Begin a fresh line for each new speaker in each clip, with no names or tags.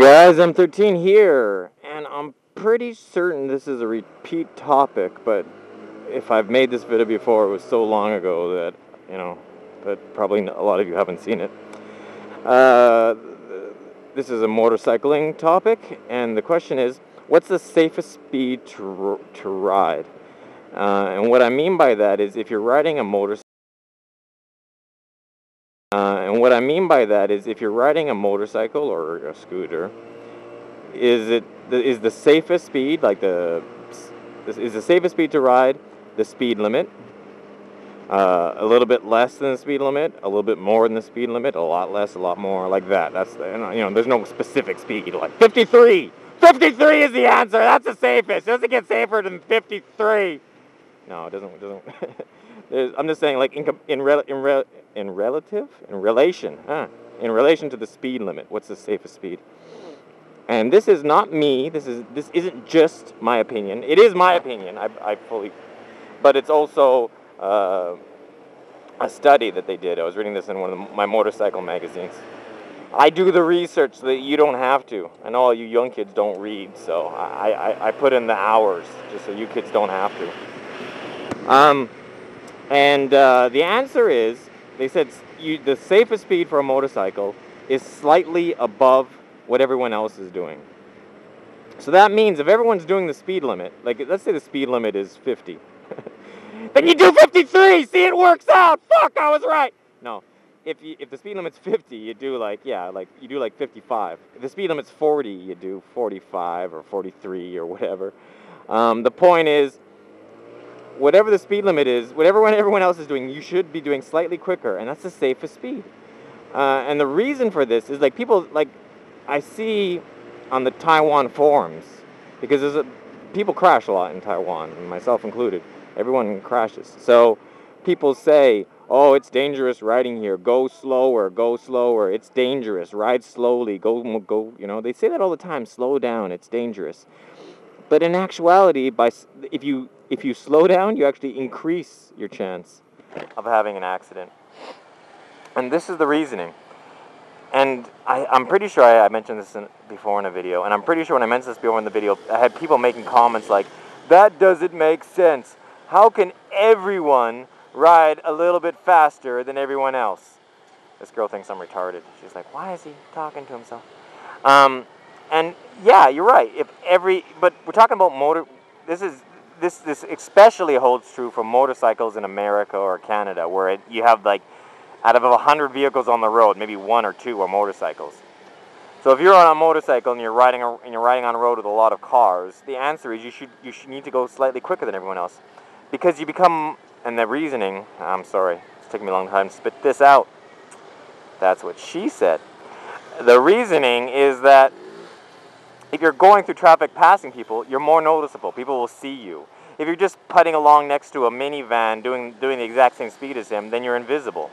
guys, I'm 13 here, and I'm pretty certain this is a repeat topic, but if I've made this video before, it was so long ago that, but probably a lot of you haven't seen it. This is a motorcycling topic, and the question is, what's the safest speed to ride? And what I mean by that is if you're riding a motorcycle, or a scooter, is the safest speed, is the safest speed to ride the speed limit, a little bit less than the speed limit, a little bit more than the speed limit, a lot less, a lot more, like that. That's there's no specific speed, like 53. 53 is the answer. That's the safest. It doesn't get safer than 53. No, it doesn't. I'm just saying, like in relation to the speed limit, what's the safest speed? And this is not me. This isn't just my opinion. It is my opinion. I fully, but it's also a study that they did. I was reading this in one of my motorcycle magazines. I do the research so that you don't have to. I know all you young kids don't read, so I put in the hours just so you kids don't have to. The answer is, they said the safest speed for a motorcycle is slightly above what everyone else is doing. So that means if everyone's doing the speed limit, like let's say the speed limit is 50, then you do 53. See, it works out. Fuck, I was right. No, if the speed limit's 50, you do like 55. If the speed limit's 40, you do 45 or 43 or whatever. The point is, whatever the speed limit is, whatever everyone else is doing, you should be doing slightly quicker, and that's the safest speed. And the reason for this is, like, people, like, I see on the Taiwan forums, because people crash a lot in Taiwan, myself included. Everyone crashes. So people say, oh, it's dangerous riding here. Go slower, go slower. It's dangerous. Ride slowly. Go. They say that all the time. Slow down. It's dangerous. But in actuality, if you slow down, you actually increase your chance of having an accident. And this is the reasoning. And I'm pretty sure I mentioned this before in a video, and I'm pretty sure when I mentioned this before in the video, I had people making comments like, that doesn't make sense. How can everyone ride a little bit faster than everyone else? This girl thinks I'm retarded. She's like, why is he talking to himself? And yeah, you're right. But we're talking about this especially holds true for motorcycles in America or Canada, where you have, like, out of 100 vehicles on the road, maybe 1 or 2 are motorcycles. So if you're on a motorcycle and you're riding on a road with a lot of cars, the answer is you should need to go slightly quicker than everyone else, because you become. And the reasoning, I'm sorry, it's taking me a long time to spit this out. That's what she said. The reasoning is that if you're going through traffic passing people, you're more noticeable. People will see you. If you're just putting along next to a minivan doing the exact same speed as him, then you're invisible.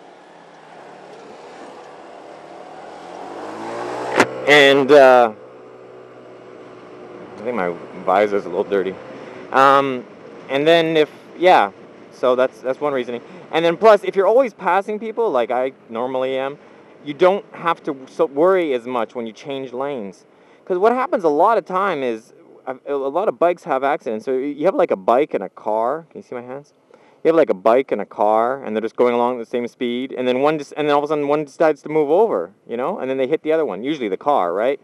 And I think my visor's a little dirty. And then so that's one reasoning. And then plus, if you're always passing people, like I normally am, you don't have to worry as much when you change lanes. Because what happens a lot of time is, a lot of bikes have accidents. So you have like a bike and a car. Can you see my hands? You have like a bike and a car, and they're just going along at the same speed, and then all of a sudden one decides to move over, and then they hit the other one, usually the car, right?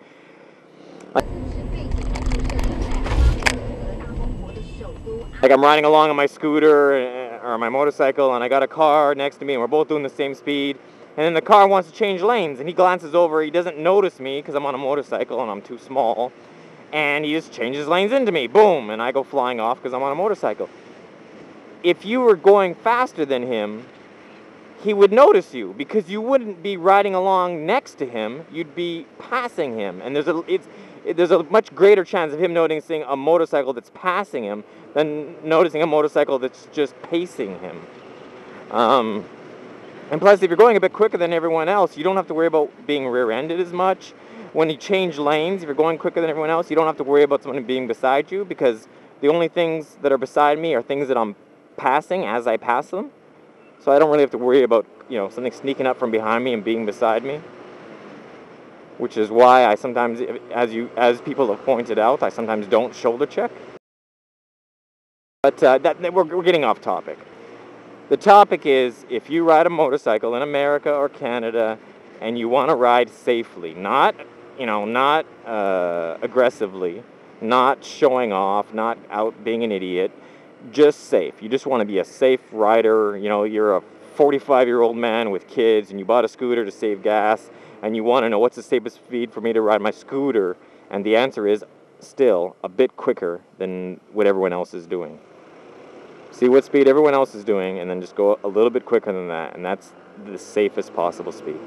Like I'm riding along on my scooter or my motorcycle, and I got a car next to me, and we're both doing the same speed, and then the car wants to change lanes, and he glances over, he doesn't notice me because I'm on a motorcycle and I'm too small, and he just changes lanes into me, boom, and I go flying off because I'm on a motorcycle. If you were going faster than him, he would notice you, because you wouldn't be riding along next to him, you'd be passing him, and there's a much greater chance of him noticing a motorcycle that's passing him than noticing a motorcycle that's just pacing him. And plus, if you're going a bit quicker than everyone else, you don't have to worry about being rear-ended as much. When you change lanes, if you're going quicker than everyone else, you don't have to worry about someone being beside you, because the only things that are beside me are things that I'm passing as I pass them. So I don't really have to worry about, something sneaking up from behind me and being beside me. which is why I sometimes, as people have pointed out, I sometimes don't shoulder check. But we're getting off topic. The topic is, if you ride a motorcycle in America or Canada and you want to ride safely, not aggressively, not showing off, not out being an idiot, just safe. You just want to be a safe rider. You're a 45-year-old man with kids and you bought a scooter to save gas and you want to know what's the safest speed for me to ride my scooter, and the answer is still a bit quicker than what everyone else is doing. See what speed everyone else is doing and then just go a little bit quicker than that, and that's the safest possible speed.